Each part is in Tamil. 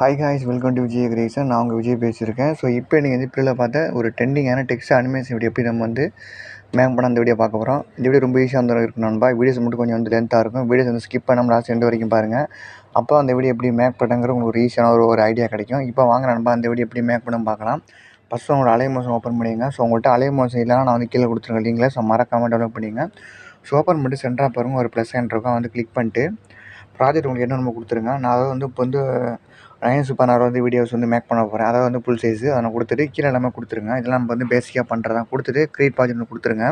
Hi guys, welcome to Vijay creation. நான் உங்கள் விஜய் பேசியிருக்கேன். ஸோ இப்போ நீங்கள் வந்து இப்படியில் பார்த்த ஒரு ட்ரெண்டிங்கான டெக்ஸ்ட் அனிமேஷன் வீடியோ எப்படி நம்ம வந்து மேக் பண்ண அந்த வீடியோ பார்க்க போகிறோம். இந்த வீடியோ ரொம்ப ஈஸியாக வந்து இருக்கும் நண்பா. வீடியோஸ் மட்டும் கொஞ்சம் வந்து லென்த்தாக இருக்கும். வீடியோஸ் வந்து ஸ்கிப் பண்ணாமல் லாஸ்ட் எண்டு வரைக்கும் பாருங்கள். அப்போ அந்த வீடியோ எப்படி மேக் பண்ணுங்கிற உங்களுக்கு ஒரு ஈஸியான ஒரு ஐடியா கிடைக்கும். இப்போ வாங்க நண்பா, அந்த வீடியோ எப்படி மேக் பண்ண பார்க்கலாம். ஃபஸ்ட்டு உங்களோட அலைமோஷன் ஓப்பன் பண்ணிங்க. ஸோ உங்கள்கிட்ட அலைமோஷன் இல்லைனா நான் வந்து கீழே கொடுத்துருங்க லிங்கில். ஸோ மறக்காமல் டெவலப் பண்ணிங்க. ஸோ ஓப்பன் பண்ணிட்டு சென்டராக பாருங்கள், ஒரு ப்ளஸ் சைன் இருக்கும். வந்து கிளிக் பண்ணிட்டு ப்ராஜெக்ட் உங்களுக்கு என்ன நம்ம கொடுத்துருங்க. நான் அதை வந்து இப்போ வந்து 9:16 வந்து வீடியோஸ் வந்து மேக் பண்ண போகிறேன். அதாவது வந்து ஃபுல் சைஸு அதை நான் கொடுத்துட்டு கீழே எல்லாமே கொடுத்துருங்க. இதெல்லாம் நம்ம வந்து பேசிக்காக பண்ணுறதான் கொடுத்துட்டு க்ரியேட் ப்ராஜெக்ட் கொடுத்துருங்க.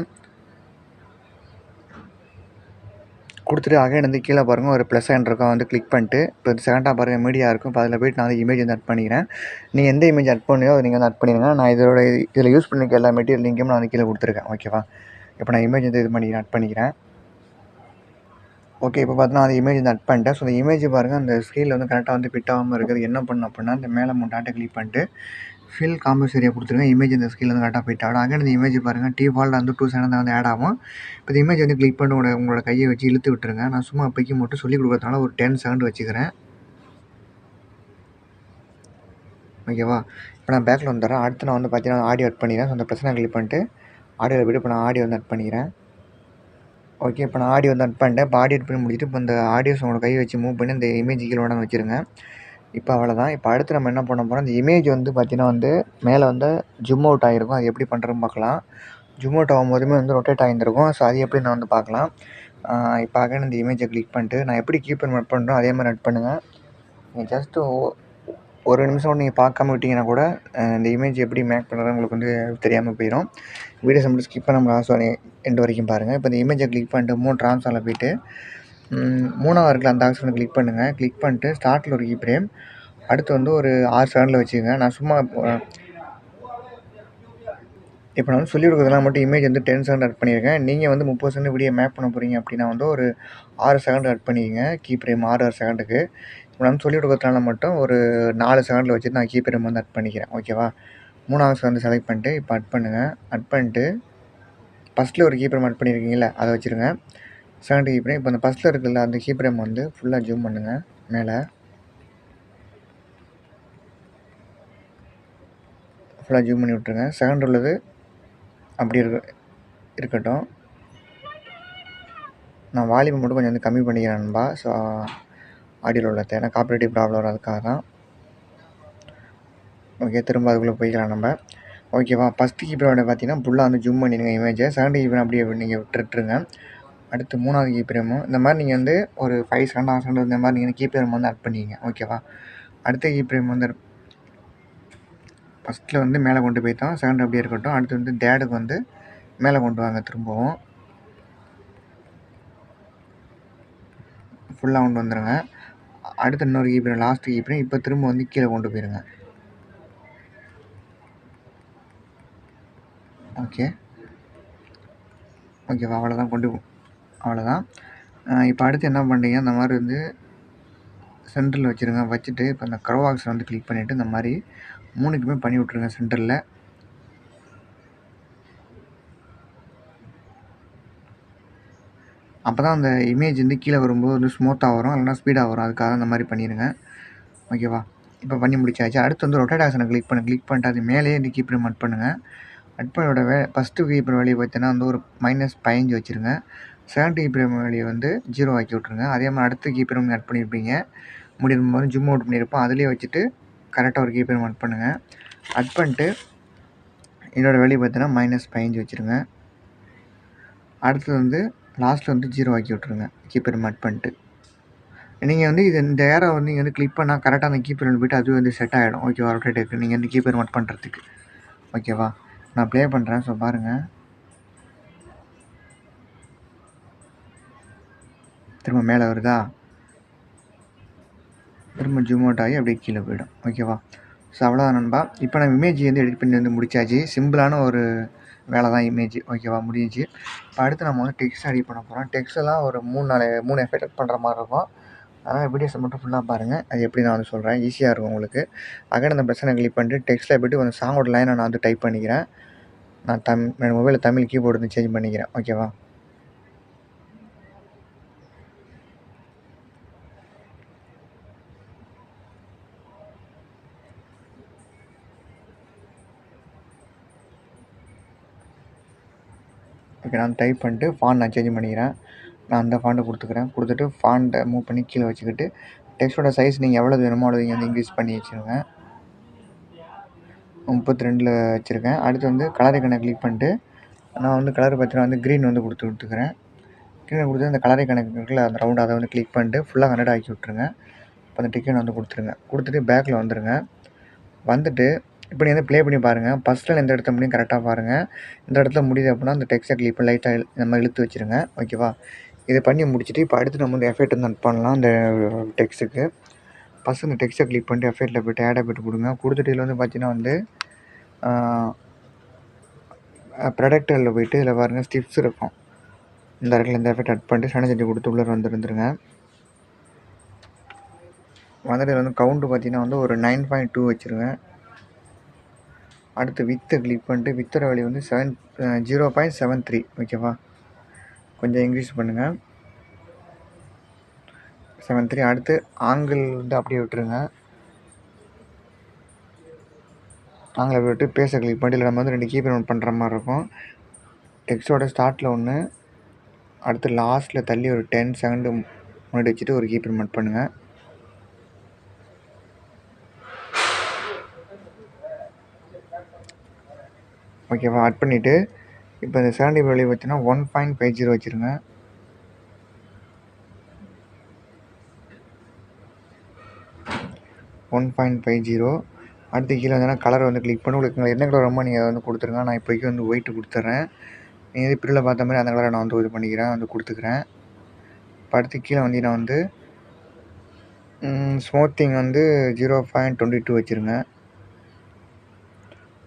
கொடுத்துட்டு அகைன் வந்து கீழே பாருங்கள், ஒரு ப்ளஸ் சைன் இருக்கும். வந்து கிளிக் பண்ணிட்டு இப்போ செகண்டாக பாருங்கள் மீடியா இருக்கும். இப்போ அதில் போய்ட்டு நான் வந்து இமேஜ் வந்து ஆட் பண்ணிக்கிறேன். நீங்கள் எந்த இமேஜ் ஆட் பண்ணியோ அதை நீங்கள் வந்து ஆட் பண்ணிடுங்க. நான் இதில் யூஸ் பண்ணிக்க எல்லா மெட்டீரியல் லிங்கையும் நான் வந்து கீழே கொடுத்துருக்கேன். ஓகேவா? இப்போ நான் இமேஜ் வந்து இது பண்ணி ஆட் பண்ணிக்கிறேன். ஓகே, இப்போ பார்த்தீங்கன்னா அந்த இமேஜ் வந்து ஆட் பண்ணிட்டேன். ஸோ அந்த இமேஜ் பாருங்கள், அந்த ஸ்க்ரீனில் வந்து கரெக்டாக வந்து ஃபிட் ஆகாமல் இருக்குது. என்ன பண்ணணும் அப்படின்னா, இந்த மேலே டாட்டா கிளிக் பண்ணிட்டு ஃபில் காம்பஸ் ஏரியா கொடுத்துருங்க. இமேஜ் இந்த ஸ்க்ரீனில் வந்து கரெக்டாக ஃபிட் ஆகும். அங்கே இந்த இமேஜ் பாருங்கள், டிஃபால்ட் வந்து 2 செகண்ட் தான் வந்து ஆட் ஆகும். இப்போ இந்த இமேஜ் வந்து கிளிக் பண்ணி உங்களோட கையை வச்சு இழுத்து விட்டுருங்க. நான் சும்மா அப்பைக்கு மட்டும் சொல்லிக் கொடுக்கறதுனால ஒரு 10 செகண்ட் வச்சுக்கிறேன். ஓகேவா? இப்போ நான் பேக்கில் வந்துடுறேன். அடுத்து நான் வந்து பார்த்தீங்கன்னா ஆடியோ ஆட் பண்ணிக்கிறேன். ஸோ அந்த பிரச்சனை கிளிக் பண்ணிட்டு ஆடியோவில் போய்ட்டு இப்போ நான் ஆடியோ வந்து ஆட் பண்ணிக்கிறேன். ஓகே, இப்போ நான் ஆடியோ வந்து ஆட் பண்ணிட்டேன். இப்போ ஆடியோ ஆட் பண்ணி முடிச்சுட்டு இப்போ இந்த ஆடியோஸ் உங்களோட கை வச்சு மூவ் பண்ணி இந்த இமேஜ் கீழே வேணால் வச்சுருங்க. இப்போ அவ்வளோதான். இப்போ அடுத்து நம்ம என்ன பண்ண போகிறோம், இந்த இமேஜ் வந்து பார்த்தீங்கன்னா வந்து மேலே வந்து ஜூம் அவுட் ஆகிருக்கும். அது எப்படி பண்ணுறதுன்னு பார்க்கலாம். ஜூம் அவுட் ஆகும்போதுமே வந்து ரொட்டேட் ஆகியிருக்கும். ஸோ அது எப்படி நான் வந்து பார்க்கலாம். இப்போ அகைன் இந்த இமேஜை கிளிக் பண்ணிட்டு நான் எப்படி கீப்பர் ஆட் பண்ணுறோம் அதே மாதிரி ஆட் பண்ணுங்கள். நீங்கள் ஜஸ்ட்டு ஒரு நிமிஷம் கூட நீங்கள் பார்க்காம விட்டிங்கன்னா கூட இந்த இமேஜ் எப்படி மேக் பண்ணுறது உங்களுக்கு வந்து தெரியாமல் போயிடும். வீடியோஸ் மட்டும் ஸ்கிப் பண்ணாமல் லாஸ்ட் எண்டு வரைக்கும் பாருங்கள். இப்போ இந்த இமேஜை கிளிக் பண்ணிட்டு 3 ட்ரான்ஸ்ஃபாரில் போய்ட்டு 3ஆவது இருக்குல்ல அந்த ஆப்ஷனை கிளிக் பண்ணுங்கள். கிளிக் பண்ணிட்டு ஸ்டார்ட்டில் ஒரு கீ ஃப்ரேம், அடுத்து வந்து ஒரு 6 செகண்டில் வச்சுக்கோங்க. நான் சும்மா இப்போ நான் வந்து சொல்லிக் கொடுக்குறதுலாம் மட்டும் இமேஜ் வந்து 10 செகண்ட் ஆட் பண்ணியிருக்கேன். நீங்கள் வந்து 30 செகண்ட் வீடியோ மேக் பண்ண போகிறீங்க அப்படின்னா வந்து ஒரு 6 செகண்ட் ஆட் பண்ணிக்கங்க. கீ ஃப்ரேம் 6 செகண்டுக்கு. இப்போ நான் சொல்லிக் கொடுக்குறதுனால மட்டும் ஒரு 4 செகண்டில் வச்சுட்டு நான் கீ ஃப்ரேம் வந்து ஆட் பண்ணிக்கிறேன். ஓகேவா? 3ஆவது செகண்ட் செலக்ட் பண்ணிட்டு இப்போ ஆட் பண்ணுங்கள். ஆட் பண்ணிட்டு ஃபஸ்ட்டில் ஒரு கீ ஃப்ரேம் ஆட் பண்ணியிருக்கீங்களா அதை வச்சுருங்க. செகண்ட் கீ ஃப்ரேம் இப்போ அந்த ஃபஸ்ட்டில் இருக்குல்ல அந்த கீ ஃப்ரேம் வந்து ஃபுல்லாக ஜூம் பண்ணுங்கள். மேலே ஃபுல்லாக ஜூம் பண்ணி விட்ருங்க. செகண்ட் உள்ளது அப்படி இருக்கட்டும். நான் வால்யூம் மட்டும் கொஞ்சம் வந்து கம்மி பண்ணிக்கிறேன் நண்பா. ஸோ ஆடியோவில் உள்ளது ஏன்னா காப்பிரைட் ப்ராப்ளம் வரதுக்காக தான். ஓகே, திரும்ப அதுக்குள்ளே போய்க்கலாம் நம்ம. ஓகேவா? ஃபஸ்ட்டு கீப்பரோட பார்த்தீங்கன்னா ஃபுல்லாக வந்து ஜூம் பண்ணிடுங்க இமேஜை. செகண்ட் கீப்பர் அப்படியே நீங்கள் விட்டுருங்க. அடுத்து 3ஆவது கீப்பரமும் இந்த மாதிரி நீங்கள் வந்து ஒரு 5 செகண்ட் 6 செகண்ட் இந்த மாதிரி நீங்கள் கீப்பரம் வந்து ஆட் பண்ணிக்கிங்க. ஓகேவா? அடுத்த கீப்பரம் வந்து ஃபஸ்ட்டில் வந்து மேலே கொண்டு போய்த்தோம். செகண்ட் அப்படியே இருக்கட்டும். அடுத்து வந்து டேடுக்கு வந்து மேலே கொண்டு வாங்க. திரும்பவும் ஃபுல்லாக கொண்டு வந்துடுங்க. அடுத்து இன்னொரு கீப்பரம் லாஸ்ட் கீப்பரம் இப்போ திரும்ப வந்து கீழே கொண்டு போயிருங்க. ஓகேவா? அவ்வளோதான் அவ்வளோதான். இப்போ அடுத்து என்ன பண்ணுறீங்க, இந்த மாதிரி வந்து சென்டரில் வச்சுருங்க. வச்சுட்டு இப்போ இந்த கர்வ் பாக்ஸை வந்து கிளிக் பண்ணிவிட்டு இந்த மாதிரி 3க்குமே பண்ணி விட்ருங்க சென்டரில். அப்போ தான் அந்த இமேஜ் வந்து கீழே வரும்போது வந்து ஸ்மூத்தாக வரும், இல்லைனா ஸ்பீடாக வரும். அதுக்காக அந்த மாதிரி பண்ணிடுங்க. ஓகேவா? இப்போ பண்ணி முடிச்சாச்சு. அடுத்து வந்து ரொட்டேட் ஆக்ஷனை கிளிக் பண்ணிட்டு அது மேலேயே இந்த கீப்பர் ஆட் பண்ணுங்கள். ஆட் பண்ணியோட ஃபஸ்ட்டு கீப்பர் வேலையை பார்த்தீங்கன்னா வந்து ஒரு -15 வச்சுருங்க. செகண்ட் கீப்பர் வேலையை வந்து 0 ஆக்கி விட்ருங்க. அதே மாதிரி அடுத்த கீப்பரும் ஆட் பண்ணியிருப்பீங்க. முடியும் போது ஜூம் அவுட் பண்ணியிருப்போம். அதிலே வச்சுட்டு கரெக்டாக ஒரு கீப்பர் ஆட் பண்ணுங்கள். ஆட் பண்ணிட்டு என்னோடய வேலையை பார்த்தீங்கன்னா -15 வச்சுருங்க. அடுத்தது வந்து லாஸ்ட்டில் வந்து 0 ஆக்கி விட்ருங்க. கீப்பர் ஆட் பண்ணிட்டு நீங்கள் வந்து இந்த ஏரை வந்து நீங்கள் வந்து கிளிக் பண்ணால் கரெக்டாக அந்த கீப்பர் போய்ட்டு அதுவே வந்து செட் ஆகிடும். ஓகேவா? ரொட்டேட்டுக்கு நீங்கள் வந்து கீப்பர் ஆட் பண்ணுறதுக்கு. ஓகேவா? நான் ப்ளே பண்ணுறேன். ஸோ பாருங்கள், திரும்ப மேலே வருதா, திரும்ப ஜூம் அவுட் ஆகி அப்படியே கீழே போயிடும். ஓகேவா? ஸோ அவ்வளோதான் நண்பா. இப்போ நம்ம இமேஜ் வந்து எடிட் பண்ணி வந்து முடிச்சாச்சு. சிம்பிளான ஒரு வேலை தான் இமேஜ். ஓகேவா? முடிஞ்சிச்சு. இப்போ அடுத்து நம்ம வந்து டெக்ஸ்ட் எடிட் பண்ண போகிறோம். டெக்ஸ்ட்டெல்லாம் ஒரு 3 எஃபெக்ட் பண்ணுற மாதிரி இருக்கும். அதனால் வீடியோஸை மட்டும் ஃபுல்லாக பாருங்கள். அது எப்படி நான் வந்து சொல்கிறேன், ஈஸியாக இருக்கும் உங்களுக்கு. அகைன் அந்த பிரச்சனை கிளிக் பண்ணிட்டு டெக்ஸ்ட்டில் போய்ட்டு கொஞ்சம் சாங்கோட லைனை நான் வந்து டைப் பண்ணிக்கிறேன். நான் என்னோடய மொபைலில் தமிழ் கீபோர்டு வந்து சேஞ்ச் பண்ணிக்கிறேன். ஓகேவா? ஓகே, நான் டைப் பண்ணிட்டு ஃபாண்ட் நான் சேஞ்ச் பண்ணிக்கிறேன். நான் அந்த ஃபாண்ட்டை கொடுத்துக்கிறேன். கொடுத்துட்டு ஃபாண்ட்டை மூவ் பண்ணி கீழே வச்சுக்கிட்டு டெக்ஸ்ட்டோட சைஸ் நீங்கள் எவ்வளோ வேணுமோ அவ்வளோ நீங்கள் வந்து இன்க்ரீஸ் பண்ணி வச்சுருங்க. 32ல் வச்சுருக்கேன். அடுத்து வந்து கலர் ஐக்கனை கிளிக் பண்ணிட்டு நான் வந்து கலர் பார்த்தீங்கன்னா வந்து க்ரீன் வந்து கொடுத்துக்கிறேன். க்ரீனை கொடுத்து அந்த கலர் ஐக்கனுக்கு இருக்குல்ல அந்த ரவுண்ட் அதை வந்து கிளிக் பண்ணிட்டு ஃபுல்லாக 100 ஆக்கி விட்ருங்க. இப்போ அந்த டிக்கெட் வந்து கொடுத்துருங்க. கொடுத்துட்டு பேக்கில் வந்துடுங்க. வந்துட்டு இப்போ நீங்கள் வந்து ப்ளே பண்ணி பாருங்கள். ஃபஸ்ட்டில் எந்த இடத்துல முடியும் கரெக்டாக பாருங்கள். இந்த இடத்துல முடியுது அப்படின்னா அந்த டெக்ஸ்ட்டை கிளிக் பண்ணி லைட்டாக நம்ம இழுத்து வச்சுருங்க. ஓகேவா? இதை பண்ணி முடிச்சுட்டு இப்போ அடுத்து நம்ம வந்து எஃபெக்ட் வந்து ஆட் பண்ணலாம் அந்த டெக்ஸ்ட்டுக்கு. ஃபஸ்ட்டு இந்த டெக்ஸ்ட்டை கிளிக் பண்ணிட்டு எஃபெக்ட்டில் போய்ட்டு ஆட் எஃபெக்ட் கொடுங்க. கொடுத்துட்டு இதில் வந்து பார்த்தீங்கன்னா வந்து ப்ரொடக்டில் போய்ட்டு இதில் பாருங்கள் ஸ்டிப்ஸ் இருக்கும். இந்த இடத்துல இந்த எஃபெக்ட் ஆட் பண்ணிட்டு சனி கொடுத்து உள்ளே வந்துருந்துருங்க. வந்துட்டு வந்து கவுண்ட்டு பார்த்தீங்கன்னா வந்து ஒரு 9.2 வச்சுருங்க. அடுத்து வித்தை கிளிக் பண்ணிட்டு வித்தோட வேல்யூ வந்து 0.73. ஓகேவா? கொஞ்சம் இன்க்ரீஸ் பண்ணுங்கள். 73. அடுத்து ஆங்கிள் வந்து அப்படியே விட்டுருங்க. ஆங்கிள் விட்டு பேச கிளிக் பண்ணிட்டு இல்லை நம்ம வந்து 2 கீபோர்ட் நோட் பண்ணுற மாதிரி இருக்கும். டெக்ஸ்ட்டோட ஸ்டார்ட்டில் ஒன்று, அடுத்து லாஸ்ட்டில் தள்ளி ஒரு 10 செகண்டு முன்னாடி வச்சுட்டு ஒரு கீபோர்ட் நோட் பண்ணுங்கள். ஓகேவா? ஆட் பண்ணிவிட்டு இப்போ இந்த 70 வேல்யூ பார்த்தீங்கன்னா 1.50 வச்சுருங்க. அடுத்து கீழே வந்தீங்கன்னா கலர் வந்து கிளிக் பண்ணி உங்களுக்கு என்ன கலர் ரொம்ப நீங்கள் வந்து கொடுத்துருங்க. நான் இப்போதைக்கு வந்து ஒயிட்டு கொடுத்துட்றேன். நீங்கள் இது பிரிவில் பார்த்த மாதிரி அந்த கலரை நான் வந்து இது பண்ணிக்கிறேன், வந்து கொடுத்துக்கிறேன். இப்போ அடுத்து கீழே வந்தீங்கன்னா வந்து ஸ்மூத்திங் வந்து 0.22 வச்சுருங்க.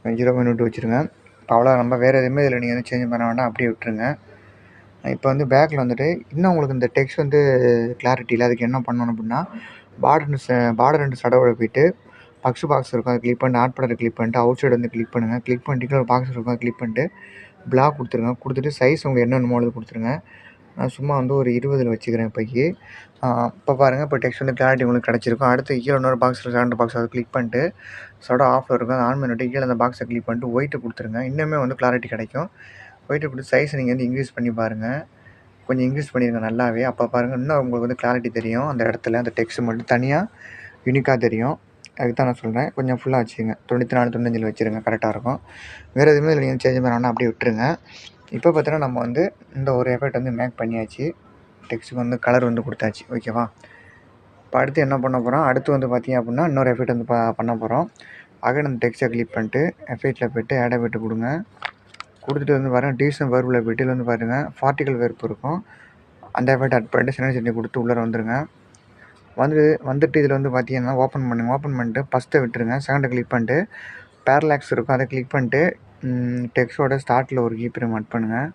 0.22 வச்சுருங்க. இப்போ அவ்வளோ நம்ம வேறு எதுவுமே இதில் நீங்கள் வந்து சேஞ்ச் பண்ண வேண்டாம், அப்படியே விட்டுருங்க. இப்போ வந்து பேக்கில் வந்துட்டு இன்னும் உங்களுக்கு இந்த டெக்ஸ்ட் வந்து கிளாரிட்டி இல்லை. அதுக்கு என்ன பண்ணணும் அப்படின்னா பார்டர் 2 சடவோட போய்ட்டு பாக்ஸ் இருக்கும். அதை கிளிக் பண்ணிட்டு ஆட் படத்தை கிளிக் பண்ணிட்டு அவுட் சைடு வந்து கிளிக் பண்ணுங்கள். கிளிக் பண்ணிட்டு ஒரு பாக்ஸ் இருக்கும், அதை கிளிக் பண்ணிட்டு பிளாக் கொடுத்துருங்க. கொடுத்துட்டு சைஸ் உங்களுக்கு என்ன வேணுமோ அது கொடுத்துருங்க. நான் சும்மா வந்து ஒரு 20ல் வச்சுக்கிறேன் இப்போக்கி. இப்போ பாருங்கள், இப்போ டெக்ஸ்ட் வந்து கிளாரிட்டி உங்களுக்கு கிடச்சிருக்கும். அடுத்து கீழே இன்னொரு பாக்ஸில் செகண்ட் பாக்ஸ் அதை கிளிக் பண்ணிட்டு சடோ ஆஃபில் இருக்கும், அதை ஆன் பண்ணிவிட்டு கீழே அந்த பாக்ஸை கிளிக் பண்ணிட்டு ஒயிட்டு கொடுத்துருங்க. இன்னுமே வந்து கிளாரிட்டி கிடைக்கும். ஒயிட்டு கொடுத்து சைஸை நீங்கள் வந்து இன்க்ரீஸ் பண்ணி பாருங்கள். கொஞ்சம் இன்க்ரீஸ் பண்ணிடுங்க நல்லாவே. அப்போ பாருங்கள் இன்னும் உங்களுக்கு வந்து கிளாரிட்டி தெரியும். அந்த இடத்துல அந்த டெக்ஸ்ட் மட்டும் தனியாக யூனிக்காக தெரியும். அதுக்கு தான் நான் சொல்கிறேன். கொஞ்சம் ஃபுல்லாக வச்சுங்க. 94, 95ல் வச்சுருங்க, கரெக்டாக இருக்கும். வேறு எதுவுமே இதில் நீங்கள் சேஞ்ச் பண்ண வேணாம், அப்படியே விட்டுருங்க. இப்போ பார்த்தீங்கன்னா நம்ம வந்து இந்த ஒரு எஃபெக்ட் வந்து மேக் பண்ணியாச்சு. டெக்ஸ்ட்டுக்கு வந்து கலர் வந்து கொடுத்தாச்சு. ஓகேவா? இப்போ அடுத்து என்ன பண்ண போகிறோம், அடுத்து வந்து பார்த்தீங்க அப்படின்னா இன்னொரு எஃபெக்ட் வந்து பண்ண போகிறோம். அகைன் அந்த டெக்ஸ்ட்டை கிளிக் பண்ணிட்டு எஃபெக்ட்டில் போய்ட்டு ஆட் எஃபெக்ட் கொடுங்க. கொடுத்துட்டு வந்து பாருங்கள் டிவிஷன் வெர்பில் போய்ட்டு வந்து பாருங்கள் பார்ட்டிகல் வெர்ப் இருக்கும். அந்த எஃபெக்ட் ஆட் பண்ணிட்டு சின்ன கொடுத்து உள்ளே வந்துடுங்க. வந்துட்டு இதில் வந்து பார்த்தீங்கன்னா ஓப்பன் பண்ணுங்கள். ஓப்பன் பண்ணிட்டு ஃபஸ்ட்டை விட்டுருங்க. செகண்டை கிளிக் பண்ணிட்டு பேரலாக்ஸ் இருக்கும், அதை கிளிக் பண்ணிட்டு டெக்ஸ்ட்டோட ஸ்டார்ட்டில் ஒரு கீப்ரேம் ஆட் பண்ணுங்கள்.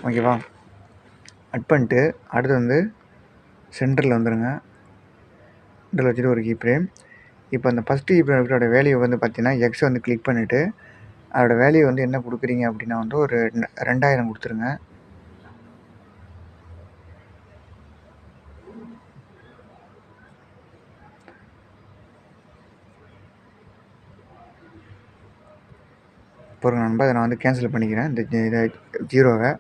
ஓகேவா? ஆட் பண்ணிட்டு அடுத்து வந்து சென்டரில் வந்துடுங்க. சென்டரில் வச்சுட்டு ஒரு கீப்ரேம். இப்போ அந்த ஃபஸ்ட்டு கீப்ரேமோட வேல்யூ வந்து பார்த்தீங்கன்னா எக்ஸ் வந்து கிளிக் பண்ணிவிட்டு அதோடய வேல்யூ வந்து என்ன கொடுக்குறீங்க அப்படின்னா வந்து ஒரு 2000 கொடுத்துருங்க. பொருள் நண்பா, இதை நான் வந்து கேன்சல் பண்ணிக்கிறேன் இந்த இதை 0வை.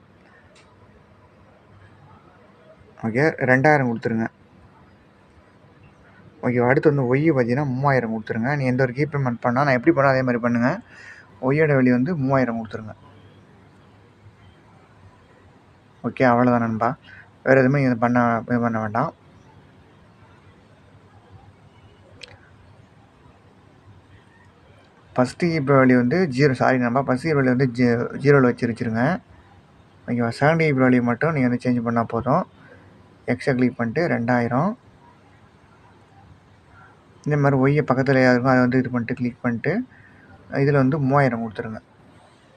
ஓகே, 2000 கொடுத்துருங்க. ஓகே, அடுத்து வந்து ஒய் பார்த்தீங்கன்னா 3000 கொடுத்துருங்க. நீ எந்த ஒரு கீ பேமெண்ட் பண்ணால் நான் எப்படி பண்ணால் அதே மாதிரி பண்ணுங்கள். ஒய்யோட வெளி வந்து 3000 கொடுத்துருங்க. ஓகே, அவ்வளோதான் நண்பா. வேறு எதுவுமே இது பண்ண வேண்டாம். ஃபஸ்ட்டு கீப் வேல்யூ வந்து 0. சாரி நண்பா, ஃபஸ்ட் கீப் வேல்யூ வந்து 0ல் வச்சுருங்க. ஓகேவா? செகண்ட் கீப் வேல்யூ மட்டும் நீங்கள் வந்து சேஞ்ச் பண்ணால் போதும். எக்ஸை கிளிக் பண்ணிட்டு 2000. இந்த மாதிரி ஒய்யை பக்கத்தில் இருக்கும், அதை வந்து இது பண்ணிட்டு கிளிக் பண்ணிட்டு இதில் வந்து 3000 கொடுத்துருங்க.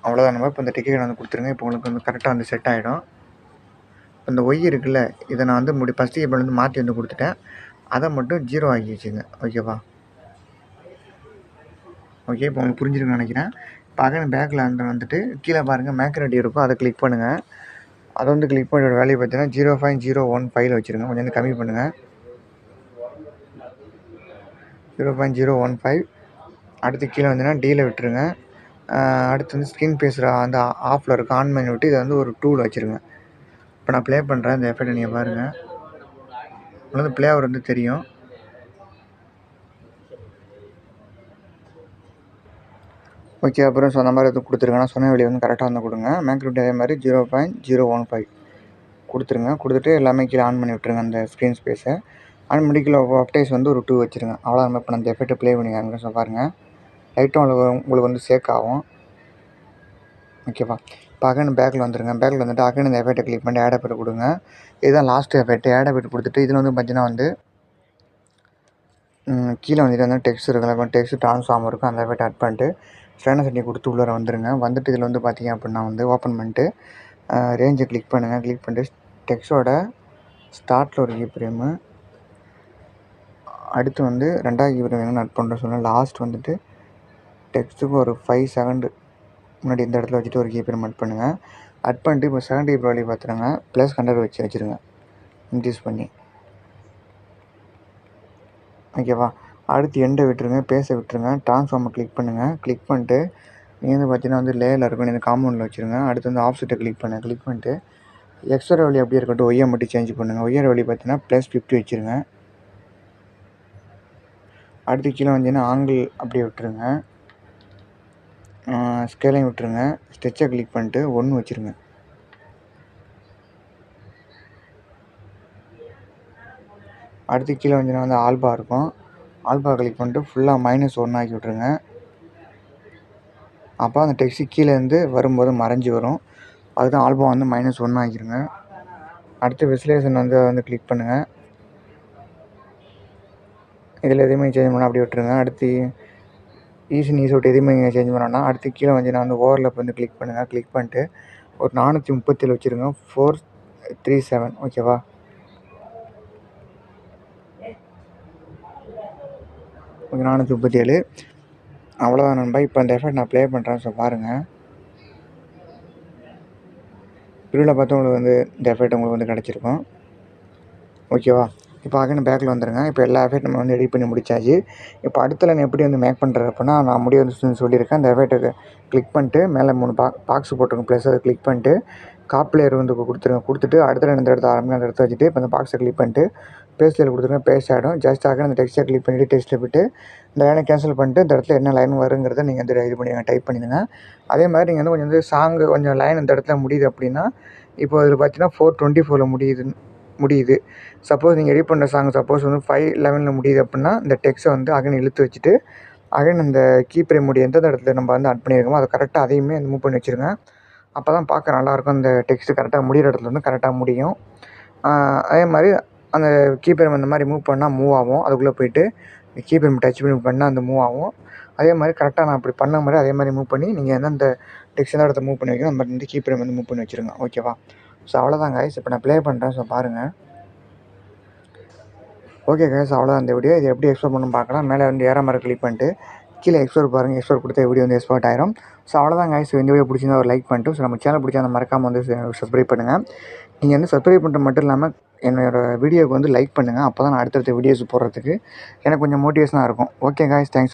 அவ்வளோதான் நம்ம இப்போ இந்த டிக்கெட் வந்து கொடுத்துருங்க. இப்போ உங்களுக்கு வந்து கரெக்டாக வந்து செட் ஆகிடும். இந்த ஒய் இருக்குல்ல, இதை நான் வந்து ஃபஸ்ட்டு கீப் வந்து மாற்றி வந்து கொடுத்துட்டேன். அதை மட்டும் 0 ஆக்கி வச்சுங்க. ஓகேவா? ஓகே, இப்போ உங்களுக்கு புரிஞ்சிருக்குன்னு நினைக்கிறேன். இப்போ அகைன் பேக்கில் வந்துட்டு கீழே பாருங்கள் மேக்னெட்டி இருக்கும், அதை கிளிக் பண்ணுங்கள். அதை வந்து கிளிக் பண்ணியோட வேல்யூ பார்த்தீங்கன்னா 0.015 வச்சுருங்க. கொஞ்சம் வந்து கம்மி பண்ணுங்கள். 0.015. அடுத்து கீழே வந்தீங்கன்னா டீல விட்டுருங்க. அடுத்து வந்து ஸ்க்ரீன் பேசுகிற அந்த ஆஃபில் இருக்கும், ஆன் பண்ணி விட்டு இதை வந்து ஒரு டூவில் வச்சுருங்க. இப்போ நான் ப்ளே பண்ணுறேன், இந்த எஃபெக்டை நீங்கள் பாருங்கள். உங்களுக்கு வந்து ப்ளே ஆவர் வந்து தெரியும். ஓகே, அப்புறம் ஸோ அந்த மாதிரி எதுவும் கொடுத்துருங்க. நான் சொன்ன வெளியே வந்து கரெக்டாக வந்து கொடுங்க. மேக்ரோட்டி அதே மாதிரி 0.015 கொடுத்துருங்க. கொடுத்துட்டு எல்லாமே கீழே ஆன் பண்ணி விட்டுருங்க அந்த ஸ்க்ரீன் ஸ்பேஸை. ஆன் பண்ணி கீழே அப்டேஸ் வந்து ஒரு 2 வச்சுருங்க. அவ்வளோ நம்ம இப்போ அந்த எஃபெக்ட்டை ப்ளே பண்ணி காமிக்க பாருங்கள். லைட்டும் உங்களுக்கு வந்து சேக் ஆகும். ஓகேவா, இப்போ அகைன் பேக்கில் வந்துடுங்க. பேக்கில் வந்துட்டு அகைன் இந்த எஃபெக்ட்டை கிளிக் பண்ணி ஆட் எஃபெக்ட் கொடுங்க. இதுதான் லாஸ்ட் எஃபெக்ட். ஆட் எஃபெக்ட் கொடுத்துட்டு இதில் வந்து பார்த்தீங்கன்னா வந்து கீழே வந்துட்டு வந்து டெக்ஸ்ட் இருக்குல்ல, டெக்ஸ்ட் ட்ரான்ஸ்ஃபார்ம் இருக்கும், அந்த எஃபெக்ட் ஆட் பண்ணிட்டு ஸ்டேண்டர்ட் செட்டிங் கொடுத்து உள்ளே வந்துடுங்க. வந்துட்டு இதில் வந்து பார்த்தீங்க அப்படின்னா வந்து ஓப்பன் பண்ணிட்டு ரேஞ்சை கிளிக் பண்ணுங்கள். கிளிக் பண்ணிட்டு டெக்ஸ்ட்டோட ஸ்டார்ட்டில் ஒரு கீ ஃப்ரேமு, அடுத்து வந்து 2வது கீ ஃப்ரேம் எங்கே ஆட் பண்ணுறேன் சொன்னால் லாஸ்ட் வந்துட்டு டெக்ஸ்ட்டுக்கு ஒரு 5 செகண்டு முன்னாடி இந்த இடத்துல வச்சுட்டு ஒரு கீ ஃப்ரேம் ஆட் பண்ணுங்கள். ஆட் பண்ணிட்டு இப்போ செகண்ட் கீ ஃப்ரேம் பார்த்துருங்க, ப்ளஸ் கண்டர் வச்சுருங்க இன்க்ரீஸ் பண்ணி. ஓகேவா, அடுத்து எண்டை விட்டுருங்க, பேச விட்டுருங்க, ட்ரான்ஸ்ஃபார்மை கிளிக் பண்ணுங்கள். கிளிக் பண்ணிட்டு நீங்கள் வந்து பார்த்தீங்கன்னா வந்து லேயரில் இருக்கும், இந்த காம்பவுண்டில் வச்சுருங்க. அடுத்து வந்து ஆஃப்செட்டை கிளிக் பண்ணுங்கள். கிளிக் பண்ணிட்டு எக்ஸ்ட்ரா வழி அப்படியே இருக்கட்டும், ஒய்யை மட்டும் சேஞ்ச் பண்ணுங்கள். ஒய்யர் வழி பார்த்தீங்கன்னா +50 வச்சுருங்க. அடுத்து கீழே வந்தீங்கன்னா ஆங்கிள் அப்படியே விட்டுருங்க, ஸ்கேலையும் விட்டுருங்க. ஸ்டெச்சை கிளிக் பண்ணிட்டு 1 வச்சுருங்க. அடுத்து கீழே வந்தீங்கன்னா வந்து ஆல்பா இருக்கும், ஆல்பா கிளிக் பண்ணிட்டு ஃபுல்லாக -1 ஆக்கி விட்ருங்க. அப்போ அந்த டெக்ஸ்ட்டு கீழேருந்து வரும்போது மறைஞ்சி வரும், அதுதான் ஆல்பா வந்து -1 ஆக்கிடுங்க. அடுத்து விசுவலைசேஷன் வந்து கிளிக் பண்ணுங்கள். இதில் எதுவுமே சேஞ்ச் பண்ணால் அப்படியே விட்டுருங்க. அடுத்து ஈஸி விட்டு எதுவுமே சேஞ்ச் பண்ணோன்னா அடுத்து கீழே வந்தீங்கன்னா வந்து ஓவர்லேப் வந்து கிளிக் பண்ணுங்கள். கிளிக் பண்ணிட்டு ஒரு 437 வச்சுருங்க, 437. ஓகேவா, ஓகே 437. அவ்வளோதான் நண்பா. இப்போ அந்த எஃபெக்ட் நான் ப்ளே பண்ணுறேன், ஸோ பாருங்கள். வீடியோவில் பார்த்து உங்களுக்கு வந்து இந்த எஃபெக்ட் உங்களுக்கு வந்து கிடச்சிருக்கும். ஓகேவா, இப்போ அகைன் பேக்கில் வந்துடுங்க. இப்போ எல்லா எஃபெக்ட் நம்ம வந்து எடிட் பண்ணி முடிச்சாச்சு. இப்போ அடுத்த லைன் எப்படி வந்து மேக் பண்ணுறது அப்படின்னா, நான் முடிவு வந்து சொல்லியிருக்கேன். அந்த எஃபெக்ட்டுக்கு கிளிக் பண்ணிட்டு மேலே 3 பாக்ஸ் போட்டுருங்க, ப்ளஸ் அதை கிளிக் பண்ணிட்டு காப்பிலேயர் வந்து கொடுத்துருங்க. கொடுத்துட்டு அடுத்த லைன் இந்த இடத்த ஆரம்பிங்க, அந்த இடத்த வச்சுட்டு இப்போ அந்த பாக்ஸை கிளிக் பண்ணிட்டு பேஸ்ட்டில் கொடுத்துருங்க. பேஸ்ட் ஆகிடும். ஜஸ்ட் ஆக அந்த டெக்ஸ்ட்டை கிளிக் பண்ணிவிட்டு டெக்ஸ்ட்டில் போய்ட்டு இந்த லைனை கேன்சல் பண்ணிட்டு இந்த இடத்துல என்ன லைன் வருங்கிறத நீங்கள் வந்து இது பண்ணிடுங்க, டைப் பண்ணிடுங்க. அதே மாதிரி நீங்கள் வந்து கொஞ்சம் வந்து சாங்கு கொஞ்சம் லைன் இந்த இடத்துல முடியுது அப்படின்னா, இப்போ இதில் பார்த்தீங்கன்னா 424ல் முடியுது. சப்போஸ் நீங்கள் எடிட் பண்ணுற சாங் சப்போஸ் வந்து 511 முடியுது அப்படின்னா இந்த டெக்ஸ்ட்டை வந்து அகைன் இழுத்து வச்சுட்டு அகைன் இந்த கீ ஃப்ரேம் முடிய எந்தெந்த இடத்துல நம்ம வந்து ஆட் பண்ணியிருக்கோமோ அதை கரெக்டாக அதையுமே மூவ் பண்ணி வச்சுருங்க. அப்போ தான் பார்க்க நல்லாயிருக்கும். அந்த டெக்ஸ்ட்டு கரெக்டாக முடிகிற இடத்துல வந்து கரெக்டாக முடியும். அதே மாதிரி அந்த கீ ஃப்ரேம் இந்த மாதிரி மூவ் பண்ணால் மூவ் ஆகும். அதுக்குள்ளே போய்ட்டு கீ ஃப்ரேம் டச் பண்ணால் அந்த மூவ் ஆகும். அதே மாதிரி கரெக்டாக நான் அப்படி பண்ண மாதிரி அதே மாதிரி மூவ் பண்ணி நீங்கள் எந்தெந்த டெக்ஸ்ட் எந்த இடத்த மூவ் பண்ணி வைக்கணும் அந்த மாதிரி இந்த கீ ஃப்ரேம் வந்து மூவ் பண்ணி வச்சுருங்க. ஓகேவா, ஸோ அவ்வளோதான் கைஸ். இப்போ நான் ப்ளே பண்ணுறேன், ஸோ பாருங்கள். ஓகே கைஸ், அவ்வளோதான் இந்த வீடியோ. இது எப்படி எக்ஸ்போர்ட் பண்ணணும் பார்க்கலாம். மேலே வந்து ஏற மாதிரி கிளிக் பண்ணிட்டு கீழே எக்ஸ்போர்ட் பாருங்கள். எக்ஸ்போர்ட் கொடுத்த வீடியோ வந்து எக்ஸ்போர்ட் ஆயிரும். ஸோ அவ்வளோதான் கைஸ். இந்த வீடியோ பிடிச்சிருந்தா ஒரு லைக் பண்ணிட்டு, ஸோ நம்ம சேனல் பிடிச்சா அந்த மறக்காமல் வந்து சப்ஸ்கிரைப் பண்ணுங்கள். நீங்கள் வந்து சப்ஸ்கிரைப் பண்ணுறது மட்டும் இல்லாமல் என்னோடய வீடியோவுக்கு வந்து லைக் பண்ணுங்கள். அப்போ தான் நான் அடுத்தடுத்த வீடியோஸ் போடுறதுக்கு எனக்கு கொஞ்சம் மோட்டிவேஷனாக இருக்கும். Okay guys, thanks.